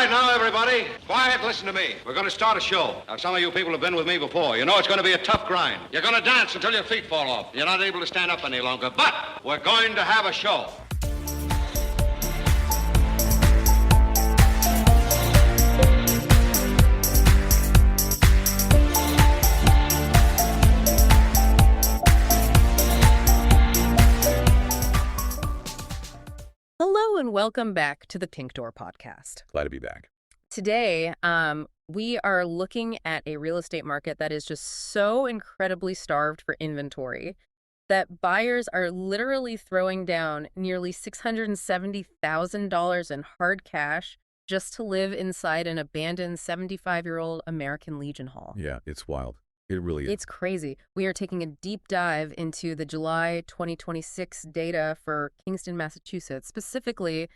Quiet now, everybody. Quiet, listen to me. We're going to start a show. Now, some of you people have been with me before. You know it's going to be a tough grind. You're going to dance until your feet fall off. You're not able to stand up any longer. But we're going to have a show. Hello and welcome back to the Pink Door podcast. Glad to be back. Today, we are looking at a real estate market that is just so incredibly starved for inventory that buyers are literally throwing down nearly $670,000 in hard cash just to live inside an abandoned 75-year-old American Legion Hall. Yeah, it's wild. It really is. It's crazy. We are taking a deep dive into the July 2026 data for Kingston, Massachusetts, specifically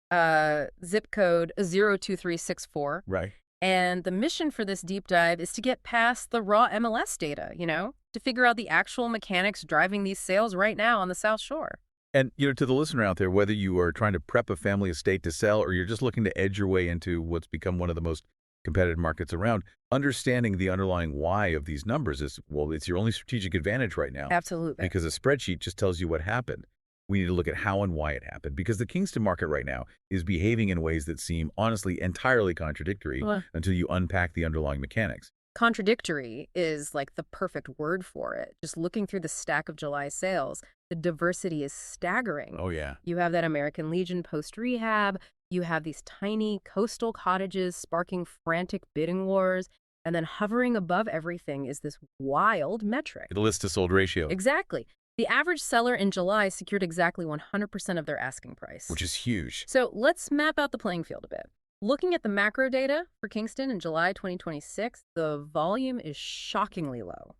zip code 02364. Right. And the mission for this deep dive is to get past the raw MLS data, to figure out the actual mechanics driving these sales right now on the South Shore. And, to the listener out there, whether you are trying to prep a family estate to sell or you're just looking to edge your way into what's become one of the most competitive markets around, understanding the underlying why of these numbers is, well, it's your only strategic advantage right now. Absolutely. Because a spreadsheet just tells you what happened. We need to look at how and why it happened, because the Kingston market right now is behaving in ways that seem honestly entirely contradictory until you unpack the underlying mechanics. Contradictory is like the perfect word for it. Just looking through the stack of July sales, the diversity is staggering. Oh, yeah. You have that American Legion post-rehab. You have these tiny coastal cottages sparking frantic bidding wars. And then hovering above everything is this wild metric. The list to sold ratio. Exactly. The average seller in July secured exactly 100% of their asking price. Which is huge. So let's map out the playing field a bit. Looking at the macro data for Kingston in July 2026, the volume is shockingly low.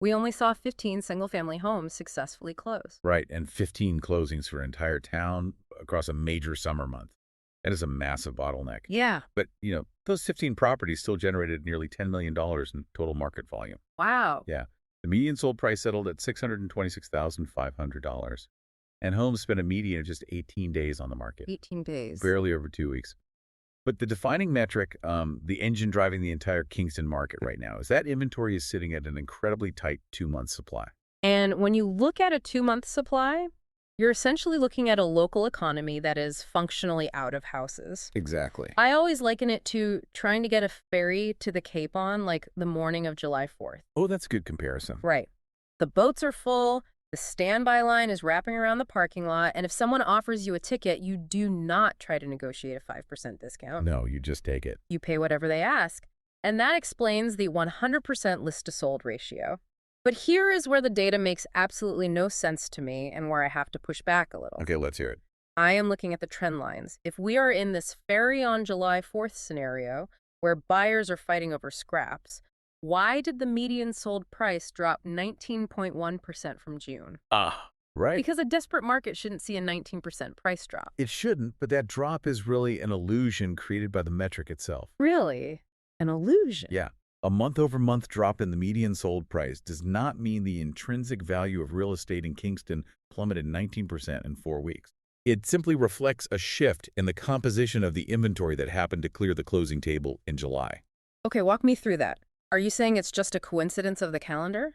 We only saw 15 single-family homes successfully close. Right, and 15 closings for an entire town across a major summer month. That is a massive bottleneck. Yeah. But, those 15 properties still generated nearly $10 million in total market volume. Wow. Yeah. The median sold price settled at $626,500. And homes spent a median of just 18 days on the market. 18 days. Barely over 2 weeks. But the defining metric, the engine driving the entire Kingston market right now, is that inventory is sitting at an incredibly tight 2-month supply. And when you look at a 2-month supply, you're essentially looking at a local economy that is functionally out of houses. Exactly. I always liken it to trying to get a ferry to the Cape on like the morning of July 4th. Oh, that's a good comparison. Right. The boats are full, the standby line is wrapping around the parking lot, and if someone offers you a ticket, you do not try to negotiate a 5% discount. No, you just take it. You pay whatever they ask. And that explains the 100% list to sold ratio. But here is where the data makes absolutely no sense to me and where I have to push back a little. Okay, let's hear it. I am looking at the trend lines. If we are in this ferry on July 4th scenario, where buyers are fighting over scraps, why did the median sold price drop 19.1% from June? Right. Because a desperate market shouldn't see a 19% price drop. It shouldn't, but that drop is really an illusion created by the metric itself. Really? An illusion? Yeah. A month-over-month drop in the median sold price does not mean the intrinsic value of real estate in Kingston plummeted 19% in 4 weeks. It simply reflects a shift in the composition of the inventory that happened to clear the closing table in July. Okay, walk me through that. Are you saying it's just a coincidence of the calendar?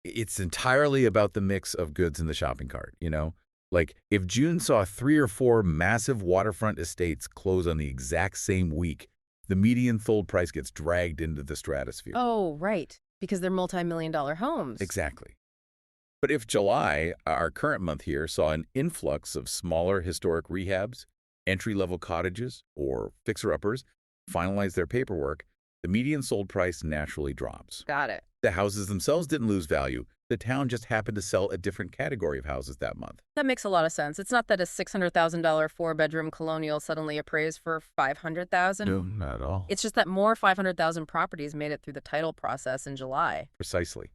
It's entirely about the mix of goods in the shopping cart, Like, if June saw 3 or 4 massive waterfront estates close on the exact same week, the median sold price gets dragged into the stratosphere. Oh, right. Because they're multi-million-dollar homes. Exactly. But if July, our current month here, saw an influx of smaller historic rehabs, entry-level cottages, or fixer-uppers finalize their paperwork, the median sold price naturally drops. Got it. The houses themselves didn't lose value. The town just happened to sell a different category of houses that month. That makes a lot of sense. It's not that a $600,000 4-bedroom colonial suddenly appraised for $500,000. No, not at all. It's just that more $500,000 properties made it through the title process in July. Precisely.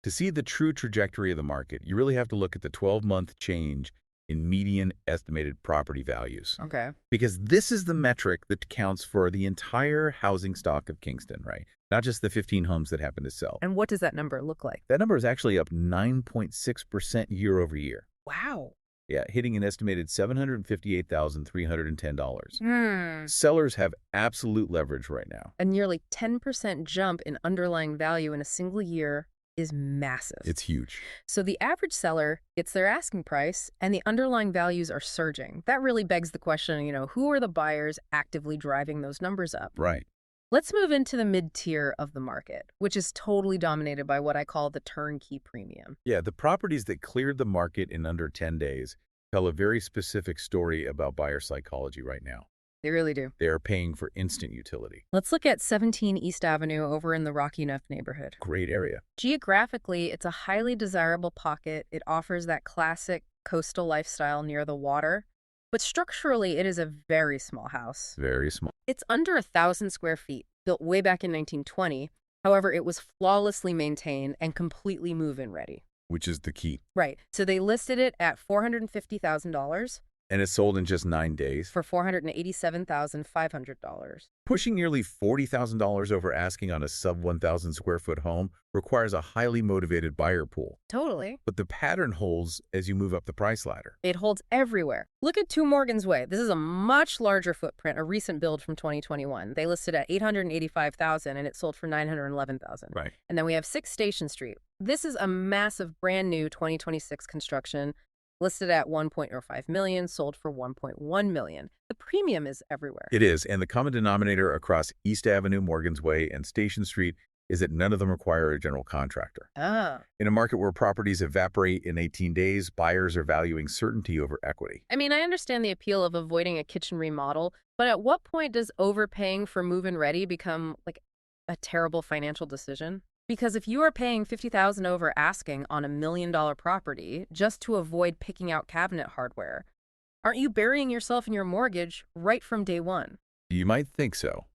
To see the true trajectory of the market, you really have to look at the 12-month change in median estimated property values. Okay. Because this is the metric that counts for the entire housing stock of Kingston, right? Not just the 15 homes that happen to sell. And what does that number look like? That number is actually up 9.6% year over year. Wow. Yeah, hitting an estimated $758,310. Hmm. Sellers have absolute leverage right now. A nearly 10% jump in underlying value in a single year is massive. It's huge. So the average seller gets their asking price and the underlying values are surging. That really begs the question, who are the buyers actively driving those numbers up? Right. Let's move into the mid-tier of the market, which is totally dominated by what I call the turnkey premium. Yeah, the properties that cleared the market in under 10 days tell a very specific story about buyer psychology right now. They really do. They are paying for instant utility. Let's look at 17 East Avenue over in the Rocky Nook neighborhood. Great area. Geographically, it's a highly desirable pocket. It offers that classic coastal lifestyle near the water. But structurally, it is a very small house. Very small. It's under 1,000 square feet, built way back in 1920. However, it was flawlessly maintained and completely move-in ready. Which is the key. Right. So they listed it at $450,000 And it sold in just 9 days. for $487,500. Pushing nearly $40,000 over asking on a sub-1,000 square foot home requires a highly motivated buyer pool. Totally. But the pattern holds as you move up the price ladder. It holds everywhere. Look at 2 Morgan's Way. This is a much larger footprint, a recent build from 2021. They listed at $885,000 and it sold for $911,000. Right. And then we have 6 Station Street. This is a massive brand new 2026 construction, listed at $1.05 million, sold for $1.1 million. The premium is everywhere. It is, and the common denominator across East Avenue, Morgan's Way, and Station Street is that none of them require a general contractor. Ah. In a market where properties evaporate in 18 days, buyers are valuing certainty over equity. I mean, I understand the appeal of avoiding a kitchen remodel, but at what point does overpaying for move-in ready become like a terrible financial decision? Because if you are paying $50,000 over asking on $1 million property just to avoid picking out cabinet hardware, aren't you burying yourself in your mortgage right from day one? You might think so,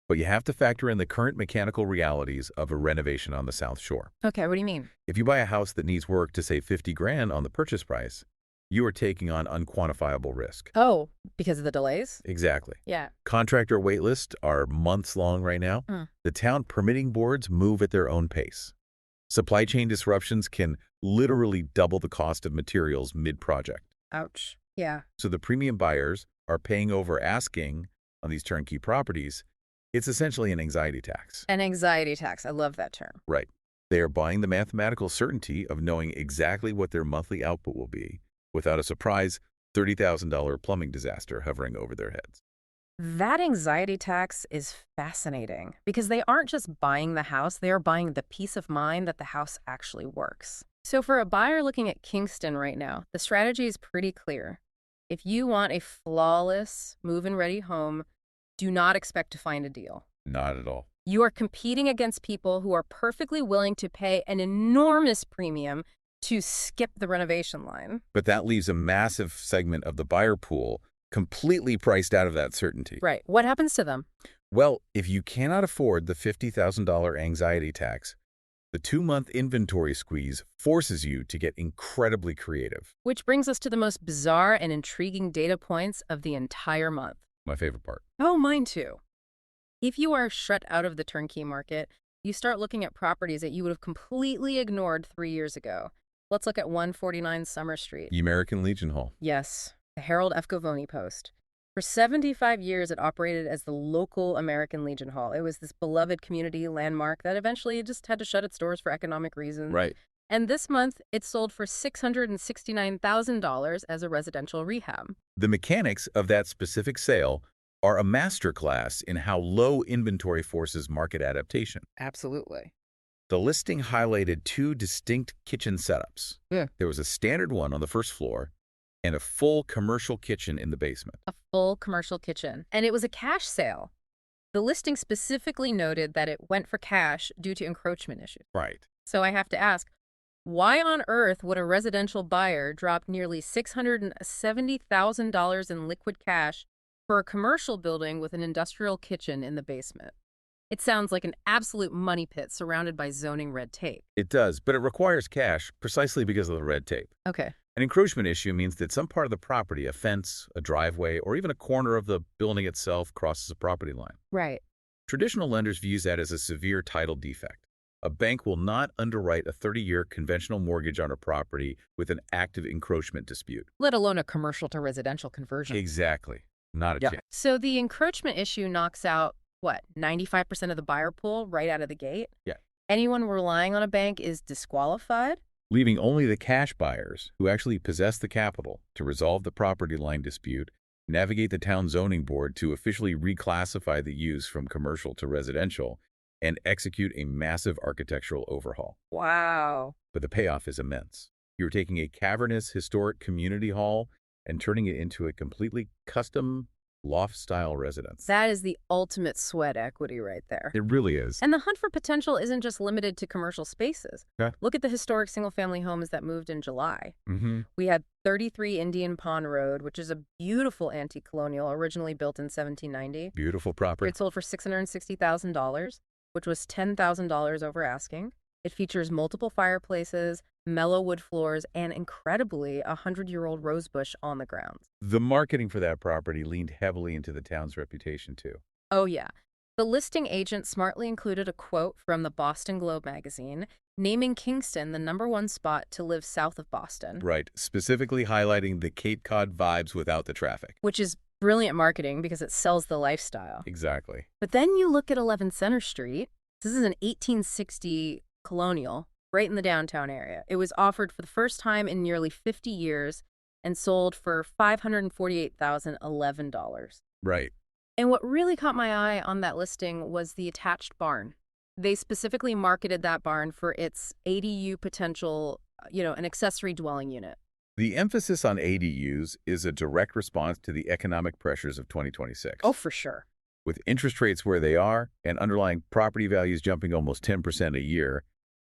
but you have to factor in the current mechanical realities of a renovation on the South Shore. Okay, what do you mean? If you buy a house that needs work to save $50,000 on the purchase price, you are taking on unquantifiable risk. Oh, because of the delays? Exactly. Yeah. Contractor wait lists are months long right now. The town permitting boards move at their own pace. Supply chain disruptions can literally double the cost of materials mid-project. Ouch. Yeah. So the premium buyers are paying over asking on these turnkey properties. It's essentially an anxiety tax. An anxiety tax. I love that term. Right. They are buying the mathematical certainty of knowing exactly what their monthly output will be without a surprise $30,000 plumbing disaster hovering over their heads. That anxiety tax is fascinating because they aren't just buying the house, they are buying the peace of mind that the house actually works. So for a buyer looking at Kingston right now, the strategy is pretty clear. If you want a flawless, move-in ready home, do not expect to find a deal. Not at all. You are competing against people who are perfectly willing to pay an enormous premium to skip the renovation line. But that leaves a massive segment of the buyer pool completely priced out of that certainty. Right. What happens to them? Well, if you cannot afford the $50,000 anxiety tax, the 2-month inventory squeeze forces you to get incredibly creative. Which brings us to the most bizarre and intriguing data points of the entire month. My favorite part. Oh, mine too. If you are shut out of the turnkey market, you start looking at properties that you would have completely ignored 3 years ago. Let's look at 149 Summer Street. The American Legion Hall. Yes, the Harold F. Govoni Post. For 75 years, it operated as the local American Legion Hall. It was this beloved community landmark that eventually just had to shut its doors for economic reasons. Right. And this month, it sold for $669,000 as a residential rehab. The mechanics of that specific sale are a masterclass in how low inventory forces market adaptation. Absolutely. The listing highlighted 2 distinct kitchen setups. Yeah. There was a standard one on the first floor and a full commercial kitchen in the basement. A full commercial kitchen. And it was a cash sale. The listing specifically noted that it went for cash due to encroachment issues. Right. So I have to ask, why on earth would a residential buyer drop nearly $670,000 in liquid cash for a commercial building with an industrial kitchen in the basement? It sounds like an absolute money pit surrounded by zoning red tape. It does, but it requires cash precisely because of the red tape. Okay. An encroachment issue means that some part of the property, a fence, a driveway, or even a corner of the building itself crosses a property line. Right. Traditional lenders view that as a severe title defect. A bank will not underwrite a 30-year conventional mortgage on a property with an active encroachment dispute. Let alone a commercial to residential conversion. Exactly. Not a chance. So the encroachment issue knocks out, what, 95% of the buyer pool right out of the gate? Yeah. Anyone relying on a bank is disqualified? Leaving only the cash buyers who actually possess the capital to resolve the property line dispute, navigate the town zoning board to officially reclassify the use from commercial to residential, and execute a massive architectural overhaul. Wow. But the payoff is immense. You're taking a cavernous historic community hall and turning it into a completely custom loft-style residence. That is the ultimate sweat equity right there. It really is. And the hunt for potential isn't just limited to commercial spaces. Okay. Look at the historic single-family homes that moved in July. Mm-hmm. We had 33 Indian Pond Road, which is a beautiful anti-colonial, originally built in 1790. Beautiful property. It sold for $660,000, which was $10,000 over asking. It features multiple fireplaces, mellow wood floors, and incredibly, a 100-year-old rosebush on the grounds. The marketing for that property leaned heavily into the town's reputation, too. Oh, yeah. The listing agent smartly included a quote from the Boston Globe magazine, naming Kingston the #1 spot to live south of Boston. Right, specifically highlighting the Cape Cod vibes without the traffic. Which is brilliant marketing because it sells the lifestyle. Exactly. But then you look at 11 Center Street. This is an 1860 colonial right in the downtown area. It was offered for the first time in nearly 50 years and sold for $548,011. Right. And what really caught my eye on that listing was the attached barn. They specifically marketed that barn for its ADU potential, an accessory dwelling unit. The emphasis on ADUs is a direct response to the economic pressures of 2026. Oh, for sure. With interest rates where they are and underlying property values jumping almost 10% a year,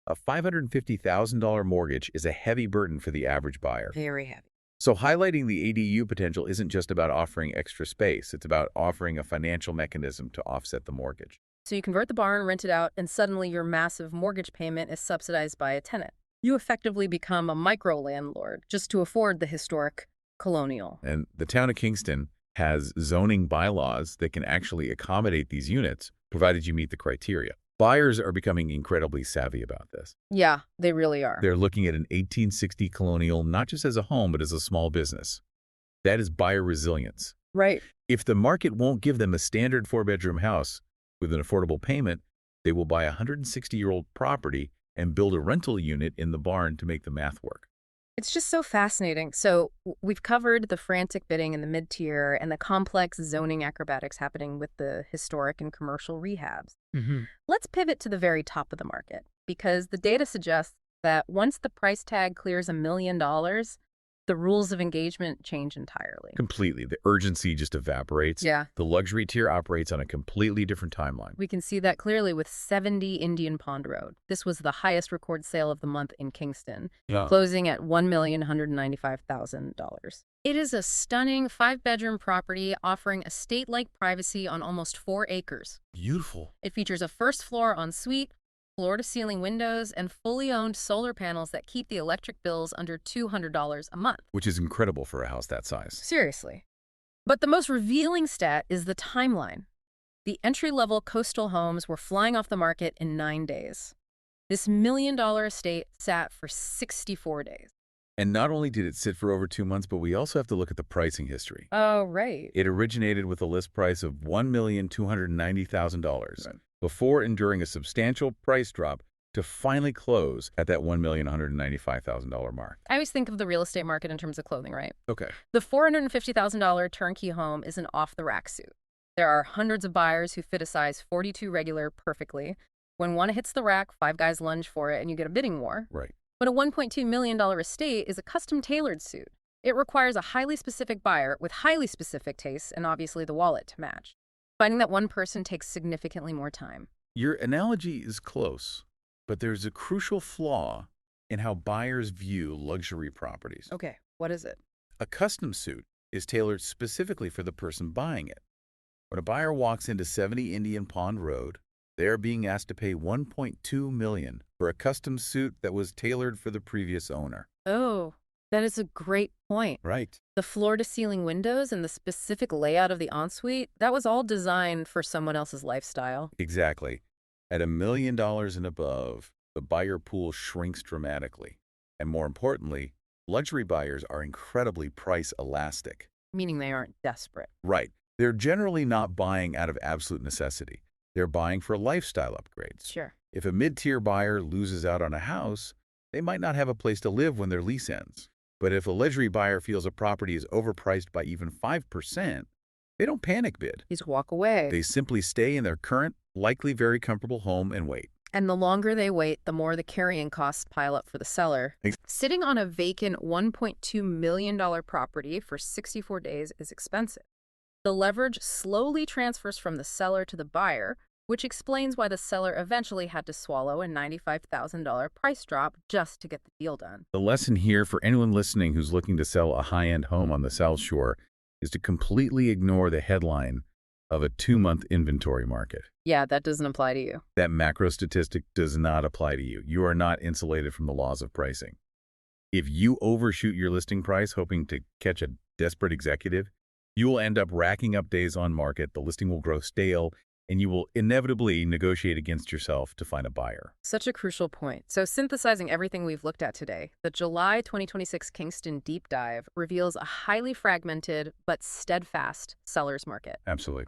a $550,000 mortgage is a heavy burden for the average buyer. Very heavy. So highlighting the ADU potential isn't just about offering extra space. It's about offering a financial mechanism to offset the mortgage. So you convert the barn, rent it out, and suddenly your massive mortgage payment is subsidized by a tenant. You effectively become a micro-landlord just to afford the historic colonial. And the town of Kingston has zoning bylaws that can actually accommodate these units, provided you meet the criteria. Buyers are becoming incredibly savvy about this. Yeah, they really are. They're looking at an 1860 colonial not just as a home, but as a small business. That is buyer resilience. Right. If the market won't give them a standard 4-bedroom house with an affordable payment, they will buy a 160-year-old property and build a rental unit in the barn to make the math work. It's just so fascinating. So we've covered the frantic bidding in the mid-tier and the complex zoning acrobatics happening with the historic and commercial rehabs. Let's pivot to the very top of the market, because the data suggests that once the price tag clears $1 million, the rules of engagement change entirely. Completely. The urgency just evaporates. Yeah. The luxury tier operates on a completely different timeline. We can see that clearly with 70 Indian Pond Road. This was the highest record sale of the month in Kingston, closing at $1,195,000. It is a stunning 5-bedroom property offering estate-like privacy on almost 4 acres. Beautiful. It features a first-floor ensuite, floor-to-ceiling windows, and fully owned solar panels that keep the electric bills under $200 a month. Which is incredible for a house that size. Seriously. But the most revealing stat is the timeline. The entry-level coastal homes were flying off the market in 9 days. This $1 million estate sat for 64 days. And not only did it sit for over 2 months, but we also have to look at the pricing history. Oh, right. It originated with a list price of $1,290,000 before enduring a substantial price drop to finally close at that $1,195,000 mark. I always think of the real estate market in terms of clothing, right? Okay. The $450,000 turnkey home is an off-the-rack suit. There are hundreds of buyers who fit a size 42 regular perfectly. When one hits the rack, 5 guys lunge for it, and you get a bidding war. Right. But a $1.2 million estate is a custom-tailored suit. It requires a highly specific buyer with highly specific tastes and obviously the wallet to match. Finding that one person takes significantly more time. Your analogy is close, but there's a crucial flaw in how buyers view luxury properties. Okay, what is it? A custom suit is tailored specifically for the person buying it. When a buyer walks into 70 Indian Pond Road, they are being asked to pay $1.2 million for a custom suit that was tailored for the previous owner. Oh, that is a great point. Right. The floor-to-ceiling windows and the specific layout of the ensuite, that was all designed for someone else's lifestyle. Exactly. At $1 million and above, the buyer pool shrinks dramatically. And more importantly, luxury buyers are incredibly price elastic. Meaning they aren't desperate. Right. They're generally not buying out of absolute necessity. They're buying for lifestyle upgrades. Sure. If a mid-tier buyer loses out on a house, they might not have a place to live when their lease ends. But if a luxury buyer feels a property is overpriced by even 5%, they don't panic bid. Just walk away. They simply stay in their current, likely very comfortable home and wait. And the longer they wait, the more the carrying costs pile up for the seller. Sitting on a vacant $1.2 million property for 64 days is expensive. The leverage slowly transfers from the seller to the buyer, which explains why the seller eventually had to swallow a $95,000 price drop just to get the deal done. The lesson here for anyone listening who's looking to sell a high-end home on the South Shore is to completely ignore the headline of a 2-month inventory market. Yeah, that doesn't apply to you. That macro statistic does not apply to you. You are not insulated from the laws of pricing. If you overshoot your listing price hoping to catch a desperate executive, you will end up racking up days on market, the listing will grow stale, and you will inevitably negotiate against yourself to find a buyer. Such a crucial point. So synthesizing everything we've looked at today, the July 2026 Kingston Deep Dive reveals a highly fragmented but steadfast seller's market. Absolutely.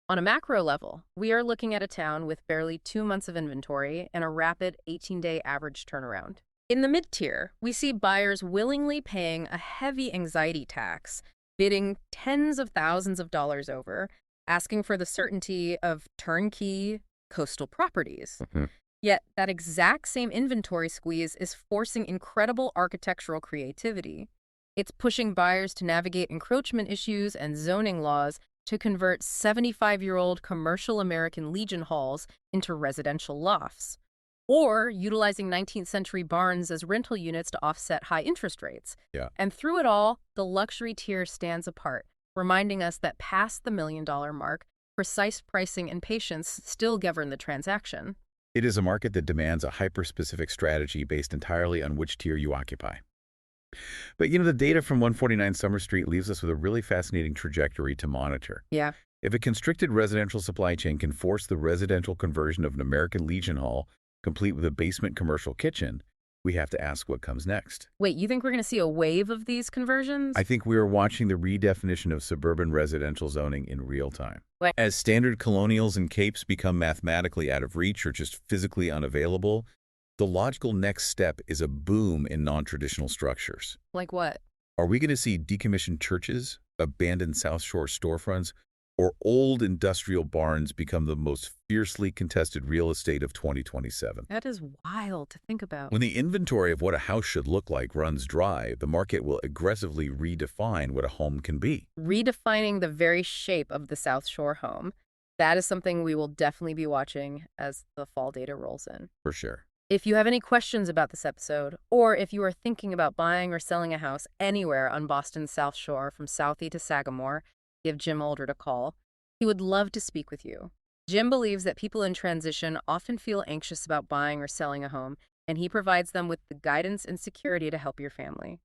On a macro level, we are looking at a town with barely 2 months of inventory and a rapid 18-day average turnaround. In the mid-tier, we see buyers willingly paying a heavy anxiety tax, bidding tens of thousands of dollars over, asking for the certainty of turnkey coastal properties. Yet that exact same inventory squeeze is forcing incredible architectural creativity. It's pushing buyers to navigate encroachment issues and zoning laws to convert 75-year-old commercial American Legion halls into residential lofts, or utilizing 19th century barns as rental units to offset high interest rates. Yeah. And through it all, the luxury tier stands apart, reminding us that past the $1 million mark, precise pricing and patience still govern the transaction. It is a market that demands a hyper-specific strategy based entirely on which tier you occupy. But, the data from 149 Summer Street leaves us with a really fascinating trajectory to monitor. Yeah. If a constricted residential supply chain can force the residential conversion of an American Legion hall, complete with a basement commercial kitchen, we have to ask what comes next. Wait, you think we're going to see a wave of these conversions? I think we are watching the redefinition of suburban residential zoning in real time. Wait. As standard colonials and capes become mathematically out of reach or just physically unavailable, the logical next step is a boom in non-traditional structures. Like what? Are we going to see decommissioned churches, abandoned South Shore storefronts, or old industrial barns become the most fiercely contested real estate of 2027? That is wild to think about. When the inventory of what a house should look like runs dry, the market will aggressively redefine what a home can be. Redefining the very shape of the South Shore home. That is something we will definitely be watching as the fall data rolls in. For sure. If you have any questions about this episode, or if you are thinking about buying or selling a house anywhere on Boston's South Shore from Southie to Sagamore, give Jim Aldred a call. He would love to speak with you. Jim believes that people in transition often feel anxious about buying or selling a home, and he provides them with the guidance and security to help your family.